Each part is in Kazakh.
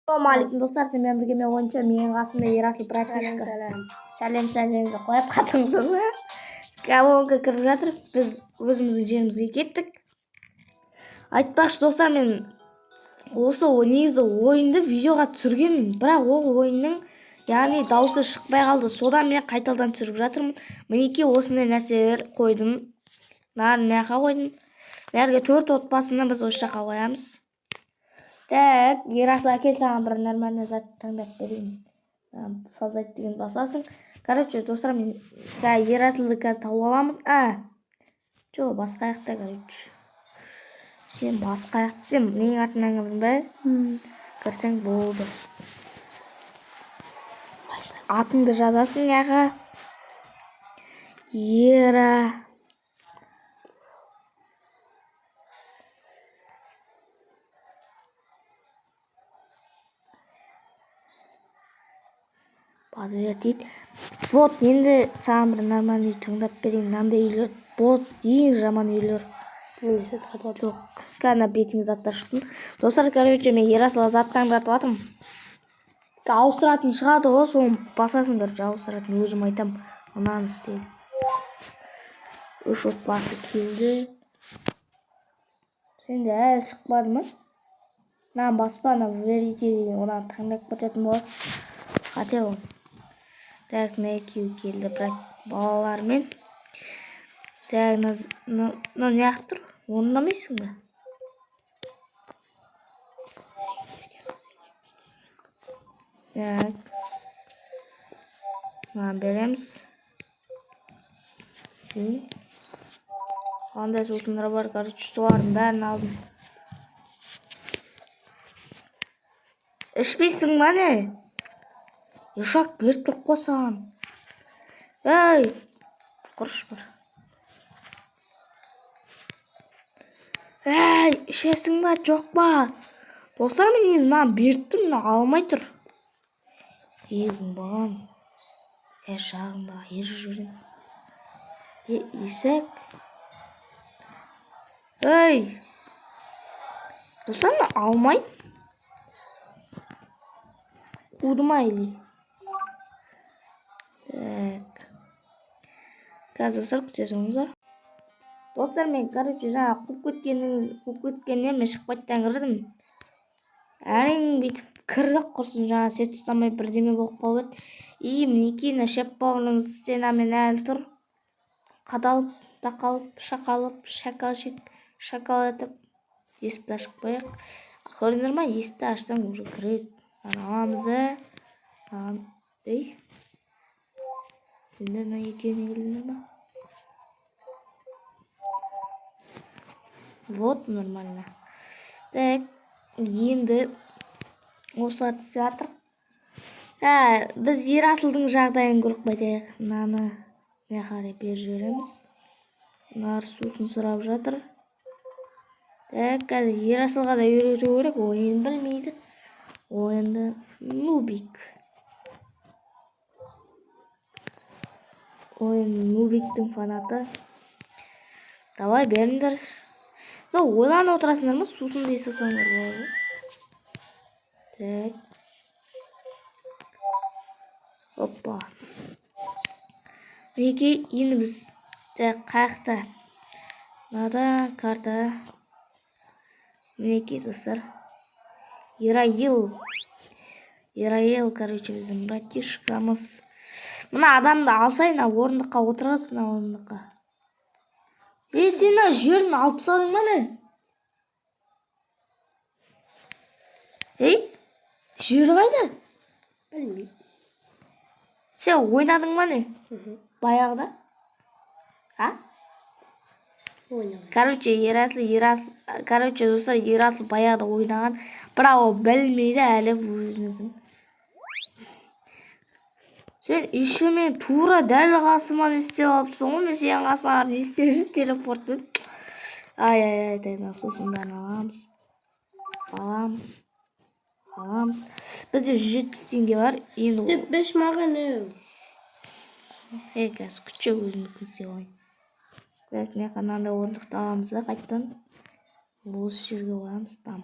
Assalamualaikum dostlar, sen birге мен ойыншы, менің қасымда Ерасыл прописка. Сәлем қойып қатыңызды. Колонка кіріп жатыр, біз өзіміздің жерімізге кеттік. Айтпақшы достар, мен осы негізі ойынды видеоға түсіргенмін, бірақ ол ойынның яғни дауысы шықпай қалды. Содан мен қайтадан түсіріп жатырмын. Мінекей осындай нәрселер қойдым. Мына қойдым. Бәрге 4 отбасыны біз осы жаққа қоямыз. Так, Ерасыл әкел, саған бір нормальный зат таңдап берейін. Создать деген басасың. Короче, достар, мен Ерасылды тауып аламын. Жоқ, басқа аяқта, короче. Сен басқа аяқты, сен менің артымнан кірдің бе? Кірсең болды. Атыңды жазасың яға. Ера. Базы дейді. Вот, енді саған бір нормальный таңдап берейін. Мынандай үйлер, вот, ең жаман үйлер. Жоқ, кәна бетіңіз заттар шықсын. Достар, короче, мен Ерасылға зат таңдатып атым. Ауыстыратын шығады ғой, соны басасың, короче, ауыстыратын өзім айтам. Мынаны істейді. 3 отбасы келді. Сенде шықпады ма? Мынаны баспа, верите деген, одан таңдап кететін боласың. Хотя ол. Так, на екеу келді, бірақ балалармен. Так, не ақ тұр? Орындамайсың ба? Так. Маған береміз. Қандай сусындар бар, короче, солардың бәрін алдым. Ішпейсің ба не? Ешак беріп тұрып қосаған. Ей, құрыш бар. Ей, ішесің ба, жоқ ба? Достар, мен незінен беріп тұр, мына алмай тұр. Егін баған. Шағында ер жүрін. Есек. Ей. Достар, мына алмай. Удымайлы. Так. Қазір достар, күтесіңіздер. Достар, мен, короче, жаңа қуып кеткеннен мен шықпайттан кірдім. Әрең бетіп кірдік құрсын, жаңа сет ұстамай бірдеме болып қалып. Мінекейін шеп бауырымыз стенамен әлі тұр. Қадалып, тақалып, шақалып, шакал етіп. Есікті шықпайық. Көрдіңдер ма? Есікті ашсаң уже кіреді. Аламызды. Ей. Сендер мына екеуіне келдіңдер ма? Вот, нормально. Так, енді осылар түсіп жатыр. Біз Ерасылдың жағдайын көріп қайтайық. Мынаны не қарай бер жібереміз. Мыналар сусын сұрап жатыр. Так, қазір Ерасылға да үйрету керек, ойын білмейді. Ойынды нубик. Ойын нубиктің фанаты. Давай беріңдер. Ойланып отырасыңдар ма? Сусын дей салсаңдар болады. Так. Оппа. Мінекей, енді біз қаяқта. Мынада карта. Мінекей, достар. Ираил, короче, біздің братишкамыз. Мына адамды алсайын, орындыққа отырасың, орындыққа. Сен жерін алып салдың ба не? Ей, жер қайда? Білмеймін. Сен ойнадың ба не? Баяғыда? Короче, Ерасыл баяғыда ойнаған, бірақ ол білмейді әлі өзінікін. Сен еще мен тура дәл қасыман істеп алыпсың ғой, мен сен қасыңа не істеп жүр телепортпен. Ай, сосын бәрін аламыз. Бізде 170 теңге бар. Істеп беш маған қазір күтші өзімдікін істей қойын. Так, не қанандай орындықты аламыз да, қайттан. Осы жерге қоямыз, там.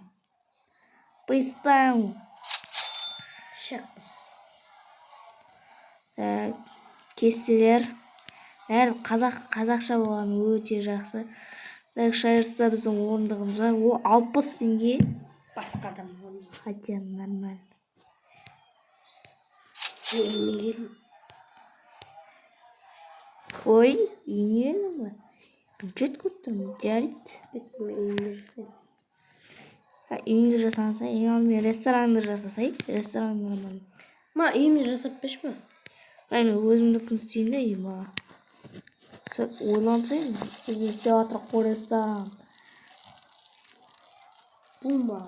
Приставим. Kestiler. Nerede қазақша болған өте жақсы. Шайырста біздің орындығымыз бар. О 60 теңге. Басқа адам оны. Хотя нормально. Ой, үйіне ма? Бюджет көрттім, жарайды. Үйінде жасаңса, ең алдымен ресторанды жасасай. Ресторанды нормально. Ма үйімде жасатпаш ма? Мен өзімдікін істейін де үйім аға. Ойлансайын, біз істеп жатырық қой ресторан. Бұл ма?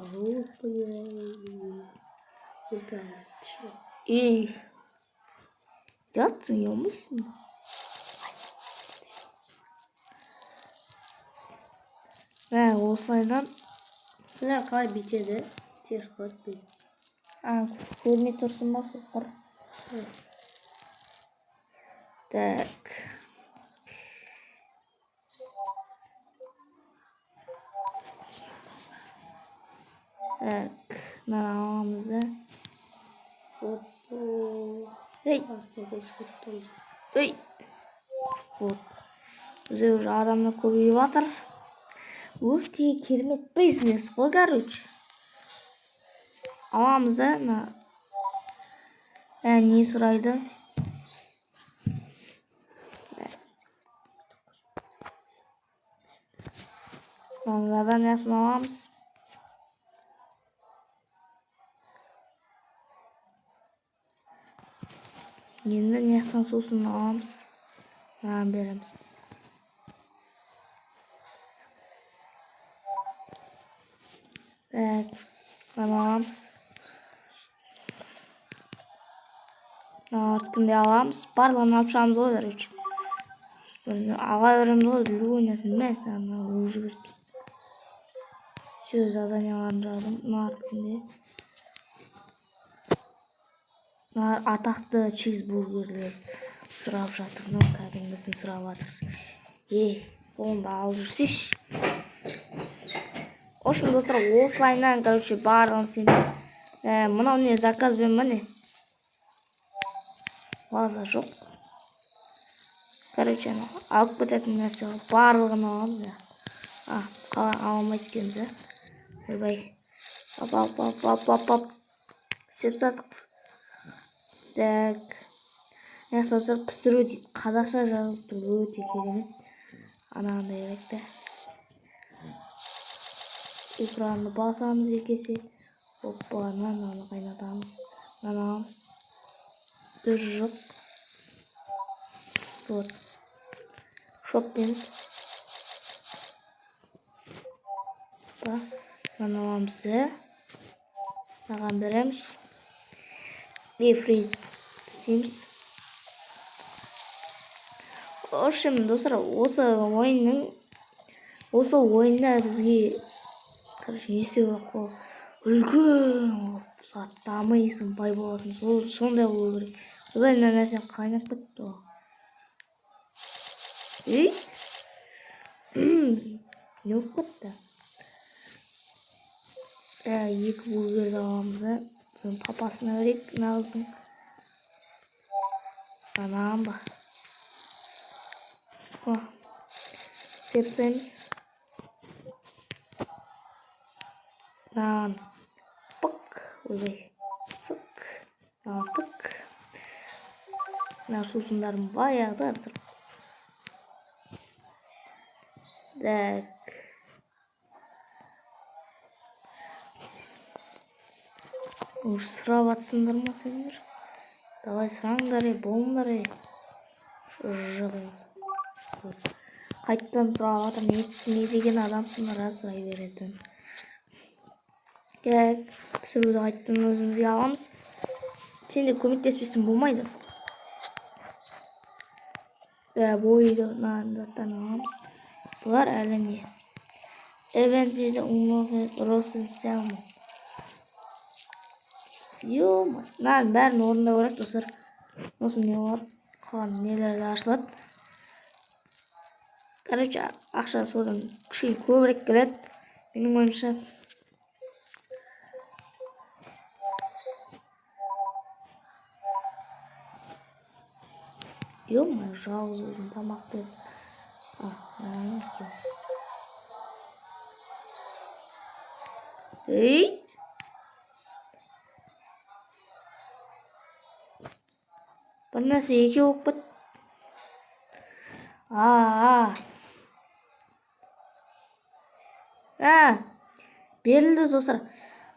Ей, жатсың, ұялмайсың ба? Осылайдан Бұлар қалай битеді? Тез қойып бейді. көрмей тұрсын ба соқыр? Так. Мына аламыз да. Ей. Ей. Вот. Бізде уже адамдар көбейіп жатыр. Өте керемет бизнес қой, короче. Аламыз да, не сұрайды? Лазаньясын аламыз. Енді нияқтан сосын аламыз. Береміз. Аламыз. Артқынды аламыз. Барлығын алып шығамыз ғой, короче. Аға өреміз ғой, ойнатын мәс, уже берді. Все, заданияларын жаздым. Артқынды. Атақты чизбургерлер сұрап жатыр. Кәдімгісін сұрап жатыр. Қолында алып жүрсеш. Ошын достар, осылайынан, короче, барлығын сен. Мынау не, заказбен ба не? Ваза жоқ. Короче, алып кететін нәрсе барлығын аламыз. Қалай аламайды екенбіз. Ойбай. Ап. Істеп сатық. Так. Достар, пісіру дейді. Қазақша жазылып тұр, өте керемет. Анағындай керек та. Экранды басамыз екесе. Оппа, наны қайнатамыз. Наны аламыз. Бір жұп. Вот. Шоп дейміз. Наны аламыз. Наған береміз. Фриз дейміз. Ошым, достар, осы ойында бізге короче, не істеу керек қой. Үлкен дамыйсың, бай боласың. Сондай болу керек. Одан мына нәрсені қайнап кетті ғой. Не болып кетті? Екі бургерді аламыз. Папасына берейік, нағыздың. Анам ба. Сепсаймыз. Нан. Пық. Ойбай. Сық. Алтық. Мына сусындарын баяғыда артық. Так. Сұрап атсыңдар ма сендер? Давай сұраңдар, болыңдар. Жығыңыз. Қайттан сұрап атыр, не деген адамсыңдар, сұрай беретін. Пісіруді қайттан өзімізге аламыз. Сен де көмектеспесін болмайды. Бойды заттан аламыз. Бұлар әлі не? Event bize umurlu Rosen Selma. Yok, ben orada olarak dostlar. Nasıl ne var? Kan nelerle açlat. Короче, ақша содан кішкене көбірек келеді. Менің ойымша. Ё-мо, жалғыз өзім тамақ беріп. Ей! Bir нәрсе екеу болып кетті. Берілді достар.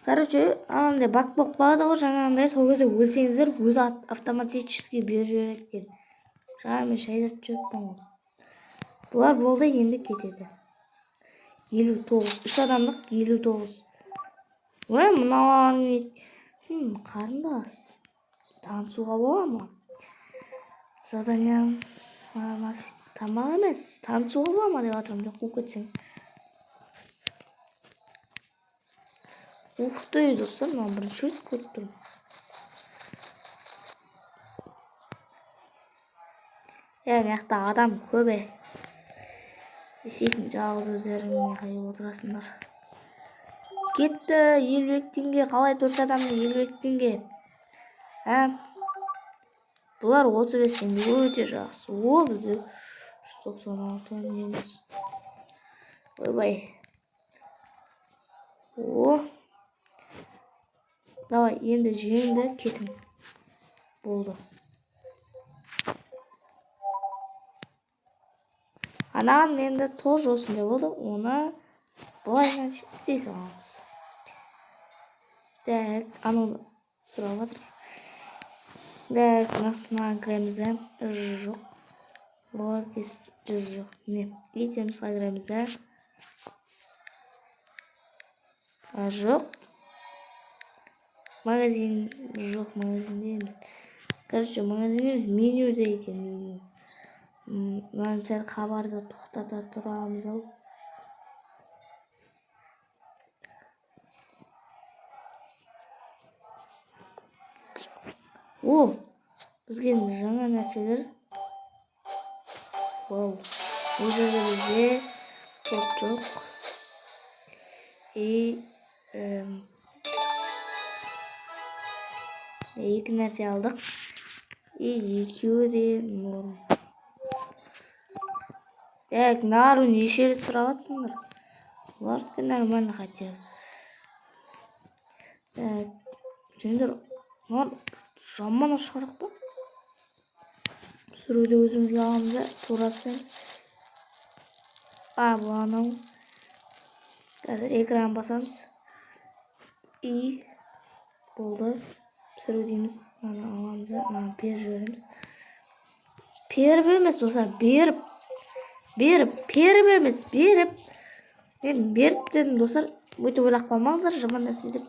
Короче, анандай бак болып қалады ғой, жаңағындай сол кезде өлсеңіздер өзі автоматически беріп жібереді екен. Жаңа мен шайдатып жүріппін ғой. Бұлар болды, енді кетеді. 59. 3 адамдық 59. Ой, мыналарын қарындас. Танысуға бола ма? Задание тамақ емес, танысуға бола ма деп жатырмын, жоқ қуып кетсең. Ух ты, достар, мына бірінші рет көріп тұрмын. Мына адам көп. Есетін жалғыз өздеріңе қайып отырасыңдар. Кетті, 52 теңге. Қалай 4 адамды 52 теңге? Бұлар 35 теңге өте жақсы. О, бізде 196 неміз. Ойбай. О. Давай, енді жеңді кетің. Болды. Анаған енді тоже осындай болды. Оны бұлайынан істей саламыз. Так, ананы сұрап жатыр. Так, мынасынан кіреміз. Жоқ. Бұлар жоқ. Не? Етемізға кіреміз. Жоқ. Магазин жоқ, магазинде емес. Короче, магазинде менюде екен. Мынаны сәл хабарды тоқтата тұрамыз ау. О, бізге жаңа нәрселер. Вау. Бұл жерде бізде топ жоқ. Екі нәрсе алдық. Екеуі де норм. Так, нару неше рет сұрап жатсыңдар? Олардікі нормально хотя. Так, сендер жаман ашқарақ па? Сүруді өзімізге аламыз да, тура түсеміз. Бұл анау. Қазір экран басамыз. Болды. Пісіру дейміз. Мана аламыз да, мана беріп жібереміз. Періп емес, достар, беріп емес, беріп. Мен беріп дедім, достар. Өйтіп ойлап қалмаңыздар, жаман нәрсе деп.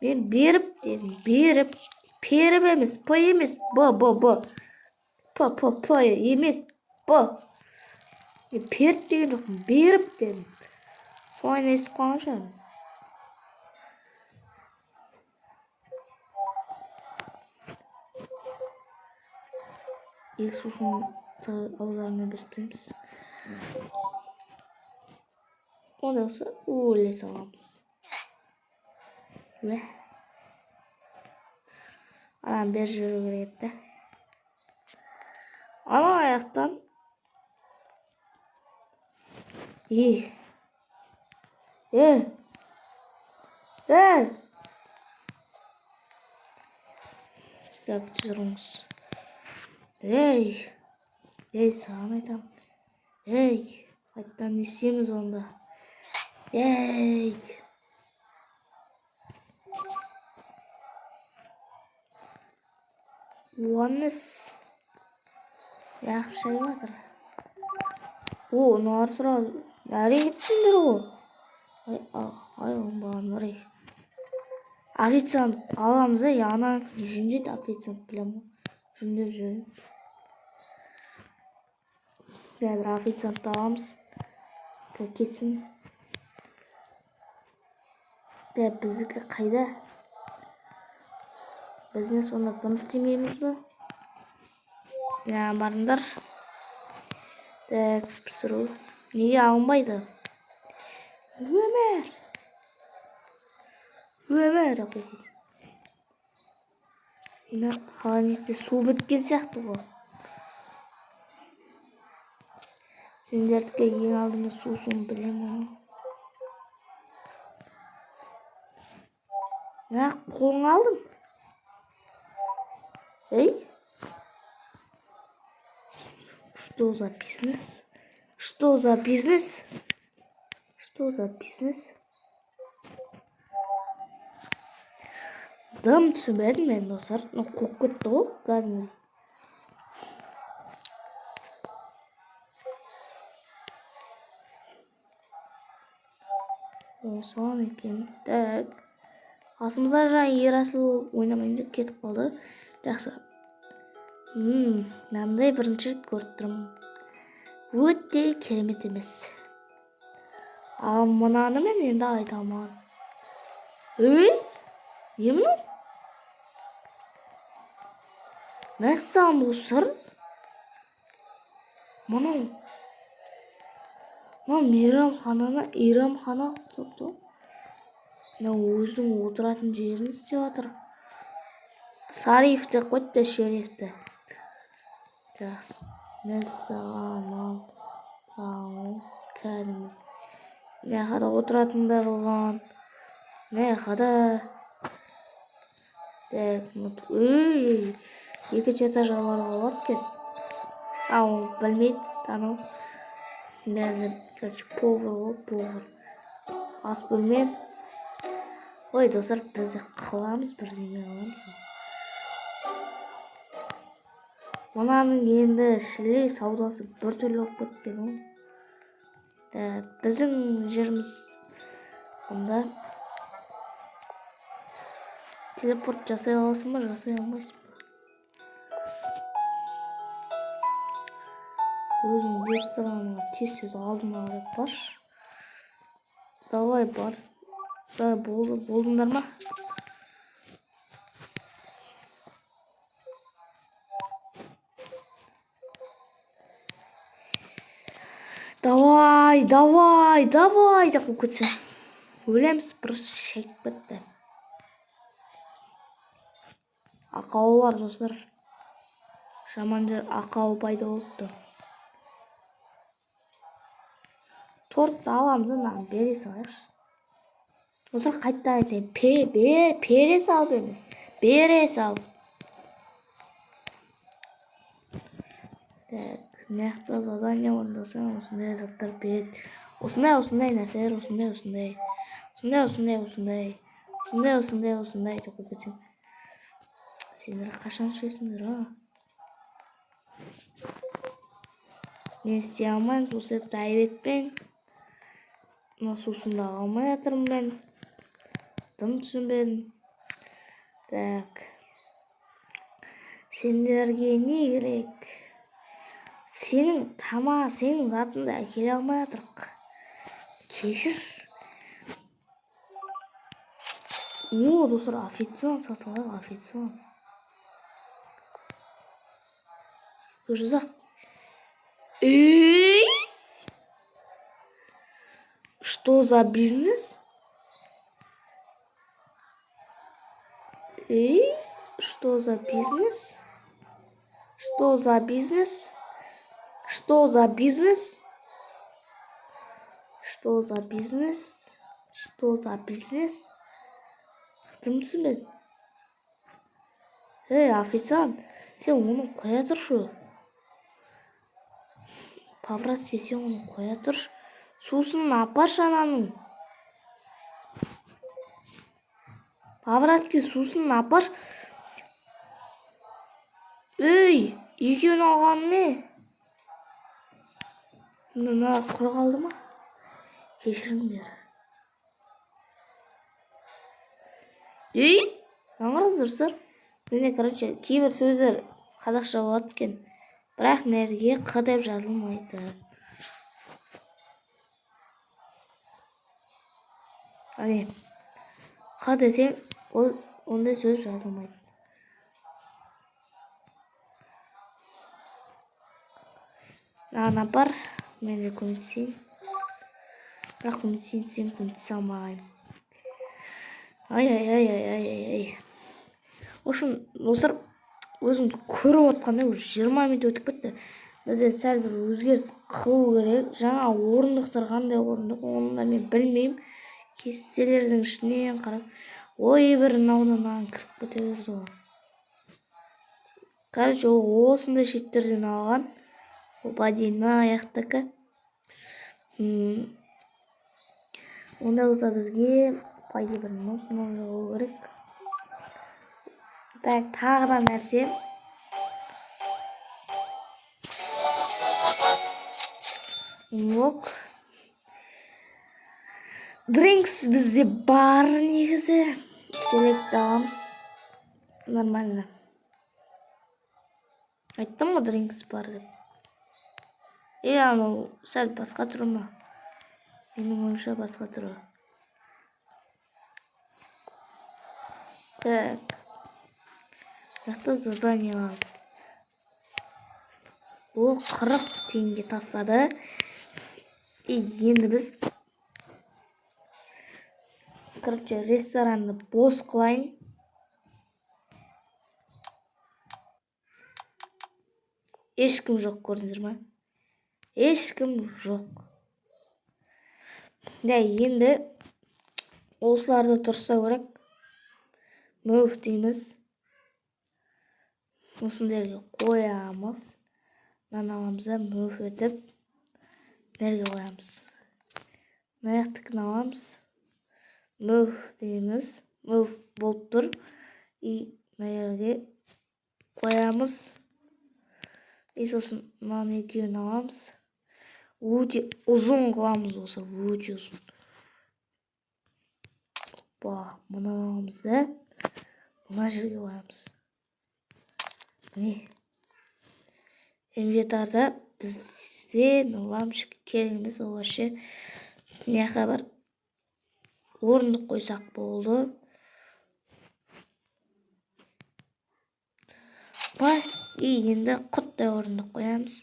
Мен беріп дедім, беріп. Періп емес, П емес, Б. П емес, Б. Періп деген жоқпын, беріп дедім. Солайын естіп қалған шығармын. Сусын ауыздарына беріп Ondan sonra öyle salamız. Ve anam bir jürü etti. Ana ayaktan iyi. Yaptırırız. Sağ tam. Hatta isteyemiz onda. Onnes. Yaxşı vardır. Nar sıra. Nereye gitsindir o? Ay bana nereye? Официант аламыз яна жүндет официант білем жүндеп жүрген. Қазір официантты аламыз. Кетсін. Біздікі қайда? Біздің сонда жұмыс істемейміз бе? Барыңдар. Пісіру. Неге алынбайды? Өмір қойды. Мына холодильникте су біткен сияқты ғой. Сендердікі ең алдымен сусын білемін. Ne kolunu aldın? Эй? Что за бизнес? Что за бизнес? Что за бизнес? Дым түсінбедім мен достар. Қуып кетті ғой кәдімгідей. Осыған екен. Так. Қасымызда жаңа Ерасыл ойнамайын деп кетіп қалды. Жақсы. Мынандай бірінші рет көріп тұрмын. Өте керемет емес. Ал мынаны мен енді айта алмаймын. Ей? Не мынау? Мәссаған достар. Мынау мейрамхана ұқсап тұр. Өзінің отыратын жерін істеп жатыр. Сариф деп қойды, шерифті. Жақсы. Мәссаған кәдімгі. Ne kadar oturatınlar olan. Ne kadar. Ey, екінші этаж аларға болады кен. Ал білмейді, анау. Бәрі, повар. Ас білмейді. Ой, достар, біз де қыламыз, бірдеңе аламыз. Мынаның енді шілей саудасы бір түрлі болып кеткен ғой. Біздің жеріміз онда телепорт жасай аласың ба, жасай алмайсың ба? Өзің ресторанға тез алдыма қарап баршы. Давай бар. Да, болдыңдар ма? Давай деп қойып кетсе. Өлеміз, просто шайып кетті. Ақауы бар достар. Жаман жер ақауы пайда болыпты. Тортты аламыз, нан бере салайықшы. Достар, қайттан айтайын. Бере сал емес. Бере сал. Так, нақты задание орындасаң, осындай заттар береді. Осындай нәрселер, осындай. Осындай деп қойып кетсең. Сендер қашан ішесіңдер, а? Мен істей алмайын, сол себепті айып етпең. Мына сусында алмай жатырмын мен. Дым түсінбедім. Так. Сендерге не керек? Сенің затыңды әкеле алмай жатырық. Кешір. Достар, официант сатып алайық, официант. Жүрсақ. Эй! Что за бизнес? Эй, что за бизнес? Кім түсінбеді? Ей, официант, сен оны қоя тұршы. Паврат, сен оны қоя тұршы. Сусын апаршы ананың. Павратке сусын апаршы. Ей, екеуін алған не? Мына құр қалды ма? Кешіріңдер. Ей, аңғырыңыздар. Міне, короче, кейбір сөздер қазақша болады екен. Бірақ нәрге қ деп жазылмайды. Ане, қ десең, ондай сөз жазылмайды. Ана бар, мен де көмектесейін. Бірақ сен көмектесе алмағайын. Ай. Ошын, достар, өзім көріп отқандай 20 минут өтіп кетті. Бізде сәл бір өзгеріс қылу керек. Жаңа орындықтар қандай орындық, оны да мен білмеймін. Кестелердің ішінен қарап, ой бір мынаудан кіріп кете берді ғой. Короче, осындай шеттерден алған. Бадина аяқтакі. Онда болса бізге пайда бір нотмон болу керек. Так, тағы да нәрсе. Ок. Drinks бізде бар негізі. Селект аламыз. Нормально. Айттым ғой drinks бар деп. Анау сәл басқа түрі ма? Менің ойымша басқа түрі. Так. Жақта задание var. Ол 40 теңге тастады. Енді біз короче ресторанды бос қылайын. Ешкім жоқ, көрдіңіздер ме? Ешкім жоқ. Енді осыларды тұрса керек. Move дейміз. Осындайға қоямыз. Аламыз да move етіп нәрге қоямыз. Аяқтықын аламыз. Move дейміз. Move болып тұр. Нәрге қоямыз. Сосын мынаны екеуін аламыз. Өте ұзын қыламыз осы, өте ұзын. Мұны аламыз да мына жерге қоямыз. Инвентарда бізде лампочка керек емес, ол вообще неға бар орындық қойсақ болды. Енді құттай орындық қоямыз.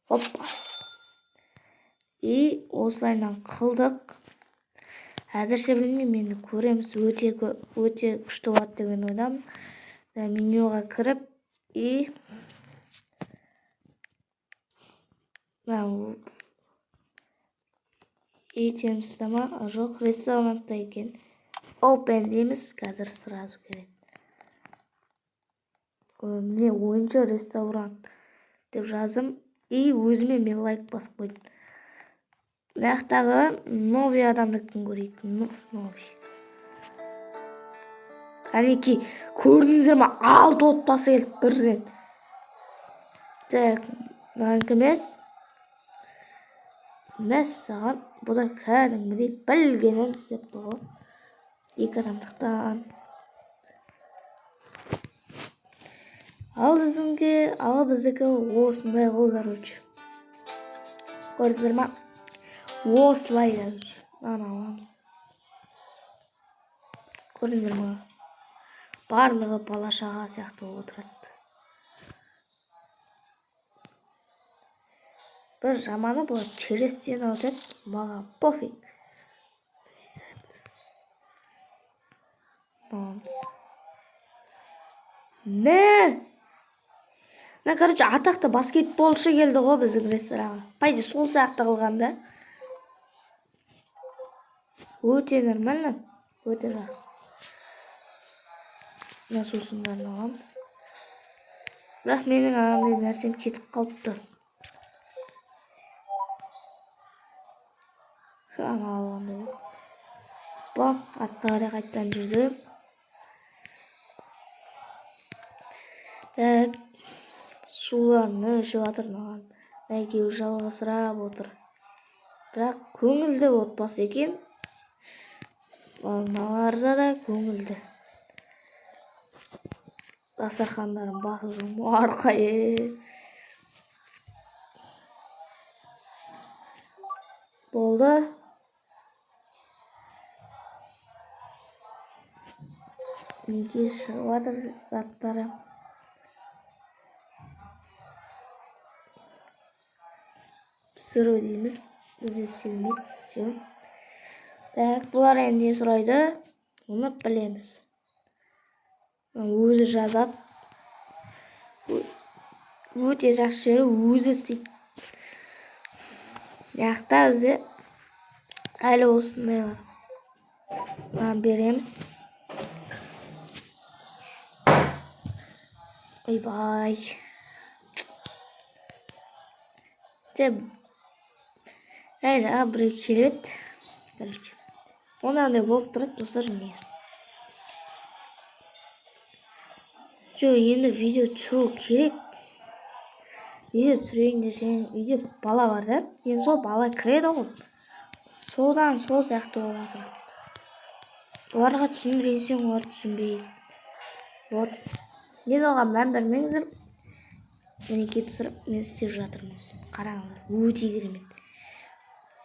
Hoppa. Осылайынан қылдық. Әзірше білмеймін, енді көреміз. Өте күшті болады деген ойдамын. Менюға кіріп, темістама, жоқ, ресторанта екен. Open дейміз, қазір сразу керек. Міне ойыншы ресторан деп жаздым. Өзіме мен лайк басып қойдым. Мынаяқтағы новый адамдыкін көрейік. Новый. Әнеки, көрдіңіздер ме? 6 отбасы келіп бірден. Так, мынанкі емес. Мәссаған, бұл да кәдімгідей білгенін істепті ғой. 2 адамдықтан. Ал біздікі осындай ғой, короче. Көрдіңіздер ма? Осылай да жүр. Аламын. Көрдіңіздер ма? Барлығы балашаға сияқты отырады. Бір жаманы бұл через стену өтеді. Маған пофиг. Короче, атақты баскетболшы келді ғой біздің ресторанға. Пайда сол сияқты қылғанда. Өте нормально. Өте жақсы. Мына сусындарын аламыз. Бірақ менің ағандай нәрсем кетіп қалыпты. Ана алғандай. Артқа қарай қайттан жүрді. Так. Суларны ішіп атыр маған. Екеуі жалғасырап отыр. Бірақ көңілді отбасы екен. Мыналарда да көңілді. Дастархандарын басып жүрмін арқайы. Болды. Неге шығып жатыр заттары. Сыру дейміз. Бізде келмейді. Так, бұлар енді сұрайды. Оны білеміз. Өзі жазады. Өте жақсы жері өзі істейді. Яқта бізде әлі осындайлар береміз. Ойбай. Жаңа біреу келеді. Короче. Онандай болып тұрады, достар. Енді видео түсіру керек. Видео түсірейін десең, үйде бала бар да. Енді сол бала кіреді ғой. Содан сол сияқты болып жатыр. Оларға түсіндірсең, олар түсінбейді. Вот. Мен оған мән бермеңіздер. Мінекей түсіріп, мен істеп жатырмын. Қараңыздар, өте керемет.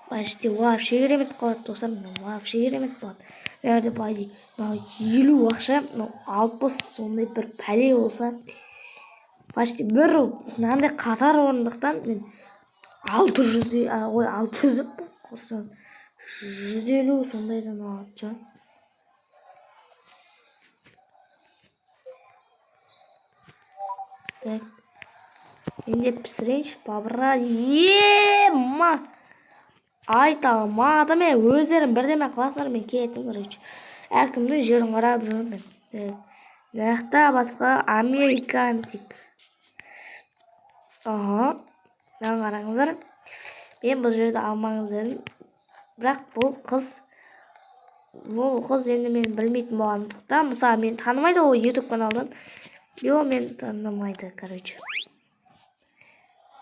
Почти вообще керемет қалады, достар. Вообще керемет болады. Егерде бай 50 ақша, 60 сондай бір пәле болса, почти бір мынандай қатар орындықтан мен 600 құрсам 150 сондайдан алады. Так. Енді пісірейінші, бабыра. Ема! Айта алмадым мен, өздерім бірдеме қыласындар, мен кеттім, короче. Әркімді жерін қарап жүрмін. Нақта басқа американтик. Мына қараңыздар. Мен бұл жерді алмаңыз дедім. Бірақ бұл қыз енді мен білмейтін болғандықтан, мысалы мен танымайды ол YouTube каналдан. Мен танымайды, короче.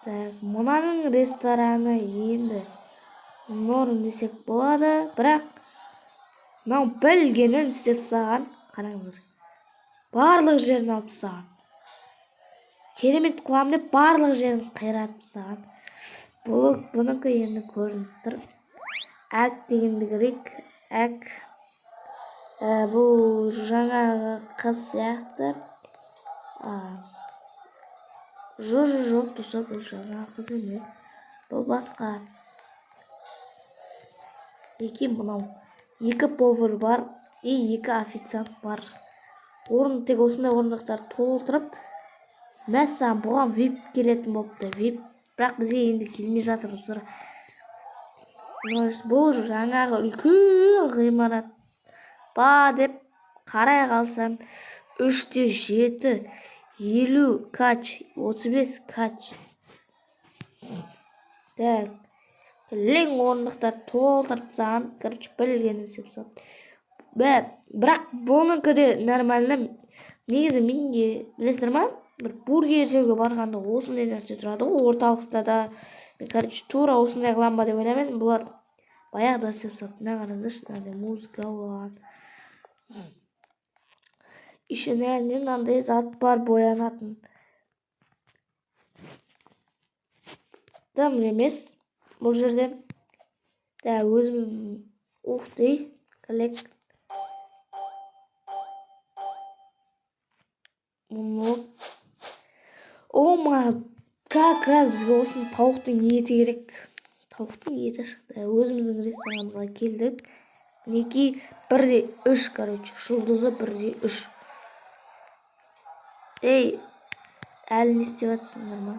Мұнаның рестораны енді норм десек болады, бірақ мынау білгенін істеп тастаған. Қараңыздар. Барлық жерін алып тастаған. Керемет қылам деп барлық жерін қиратып тастаған. Бұныкі енді көрініп тұр. Әк дегенді керек. Әк. Бұл жаңағы қыз сияқты. Жоқ, достар, бұл жаңағы қыз емес. Бұл басқа. Мынау. 2 повар бар. 2 официант бар. Тек осындай орындықтар толтырып, мәссаған бұған вип келетін болыпты. Вип. Бірақ бізге енді келмей жатыр. Бұл жаңағы үлкен ғимарат. Деп қарай қалсам 3-те 7, 50 кач, 35 кач. Так. Лең орындықтар толтырып тастаған. Короче, білгенін істеп тастады. Бірақ бұныңкі де нормально. Негізі менде білесіздер ма? Бір бургер жеуге барғанда осындай нәрсе тұрады ғой, орталықта да. Мен короче тура осындай қылам ба деп ойлаймын. Бұлар баяғыда істеп тастады. Мына қараңыздаршы, музыка болған. Еще мынандай зат бар боянатын. Дәмір емес. Бұл жерде өзіміздің коллект. Как раз бізге осыны тауықтың еті керек. Тауықтың еті шықты. Өзіміздің ресторанымызға келдік. Мінекей 1/3, короче. Жұлдызы 1/3. Әлі не істеп жатсыңдар ма?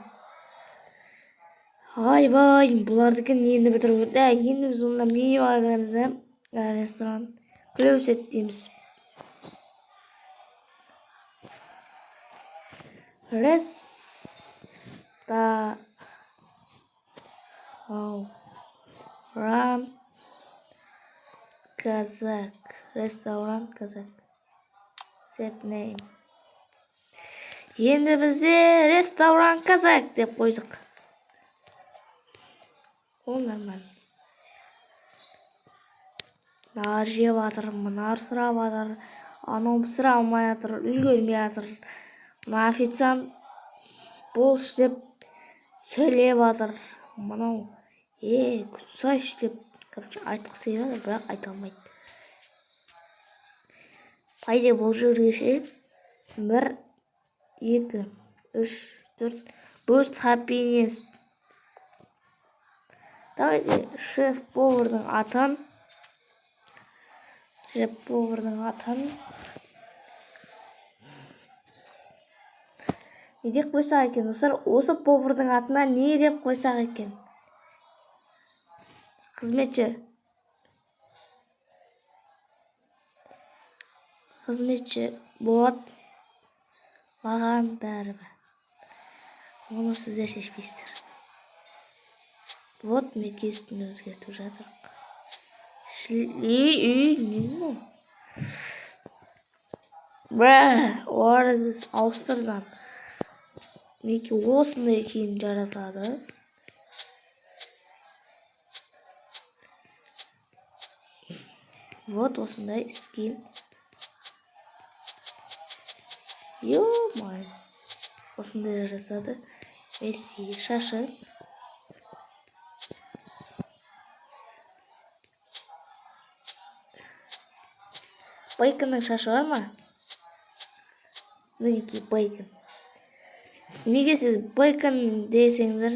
Айбай, бұлардікі енді бітіріп өтті. Енді біз онда менюға кіреміз, ресторан. Клеусет дейміз. Ресторан Казак. Ресторан Казак. Set name. Енді бізде ресторан Казак деп қойдық. Ол нормально. Нар жеп атыр, мұнар сұрап атыр, анау сыра алмай атыр, үлгермей атыр. Мына официант болш деп сөйлеп атыр. Мынау, күтсайш деп, короче, айтқысы келеді, бірақ айта алмайды. Пайде бұл жүргеше 1, 2, 3, 4. Бұл happiness. Давайте шеф-повардың атын. Не деп қойсақ екен достар? Осы повардың атына не деп қойсақ екен? Қызметші. Қызметші болады. Маған бәрібір. Оны сіздер шешпейсіздер. Вот меке үстін өзгертіп жатыр. Не? What is this? Ауыстырдан. Меке осындай киім жарасады. Вот осындай скин. Ё-моё. Осындай жарасады. Месси шашы. Бейконның шашы бар ма? Мінекей бейкон. Неге сіз бейкон десеңдер?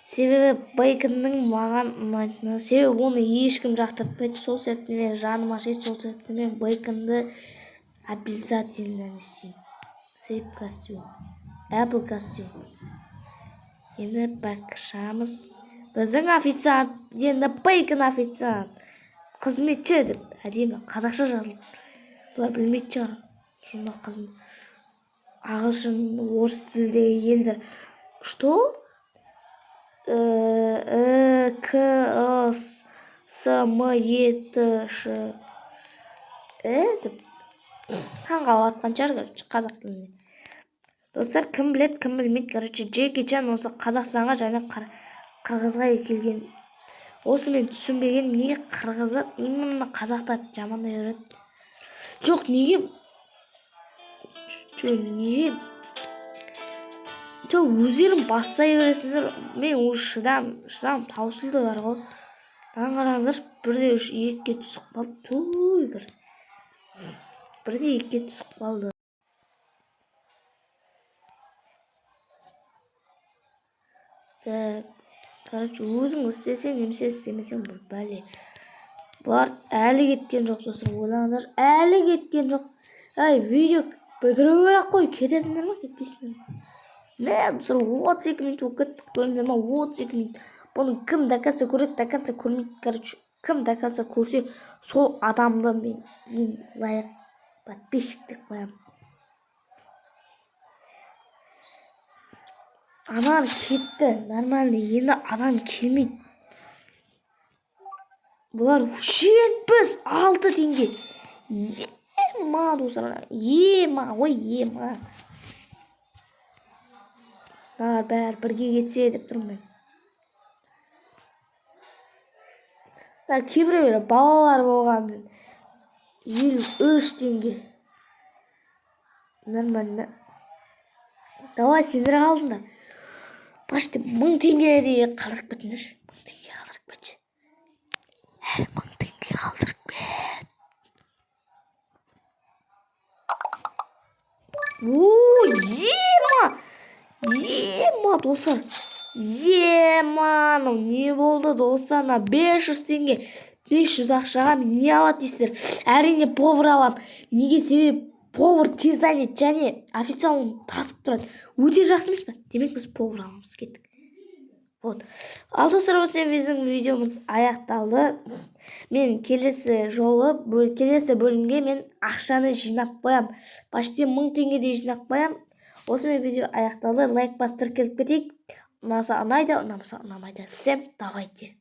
Себебі бейконның маған ұнайтыны. Себебі оны ешкім жақтыртпайды. Сол себепті мен жаным ашиды. Сол себепті мен бейконды обязательно істеймін. Сейп костюм. Apple костюм. Енді бақшамыз. Біздің официант. Енді бейкон официант. Қызметші деп. Әдемі қазақша жазылып. Бұлар білмейді шығар. Сонда қызмет. Ағылшын, орыс тілдегі елдер. Что? К, С, М, Е, Т, Ш. Деп. Таңғалып атқан шығар қазақ тілінде. Достар, кім біледі, кім білмейді. Короче, Джеки Чан осы Қазақстанға және Қырғызға келген. Осы мен түсінбеген, неге қырғыздар именно қазақтарды жамандай өреді? Жоқ, неге? Өздерің бастай өресіңдер. Мен уже шыдам таусылды бар ғой. Маған қараңыздар, бірде екіге түсіп қалды. Бірде екіге түсіп қалды. Короче, өзің істесең, немесе істемесең бұл бәле. Бұлар әлі кеткен жоқ, достар. Ойлаңыздар, әлі кеткен жоқ. Видео бітіру керек қой. Кетесіңдер ма, кетпейсіңдер ма? Не, достар, 32 минут болып кеттік. Көрдіңдер ма? 32 минут. Бұны кім до конца көреді, до конца көрмейді. Короче, кім до конца көрсе, сол адамды мен лайық подписчик деп қоямын. Адам кетті, нормально, енді адам келмейді. Бұлар 76 теңге. Ема, достар, ема. Бәрі бірге кетсе деп тұрмын мен. Кейбіреулер балалар болған 53 теңге. Нормально. Давай, сендер қалдыңдар. Почти 1000 теңге де қалдырып кетіңдер. 1000 теңге қалдырып кетші. 1000 теңге қалдырып кет. Ема, достар. Не болды, достар? 500 теңге. 500 ақшаға не алады дейсіздер? Әрине повар алам. Неге? Себебі повар тез дайындайды және официант тасып тұрады. Өте жақсы емес пе? Демек біз повар аламыз, кеттік. Вот. Ал достар, осы біздің видеомыз аяқталды. Мен келесі бөлімге мен ақшаны жинап қоям. Почти 1000 теңгедей жинап қоям. Осымен видео аяқталды. Лайк басып тіркеліп кетейік. Ұнаса ұнайды, ұнамаса ұнамайды. Всем давайте.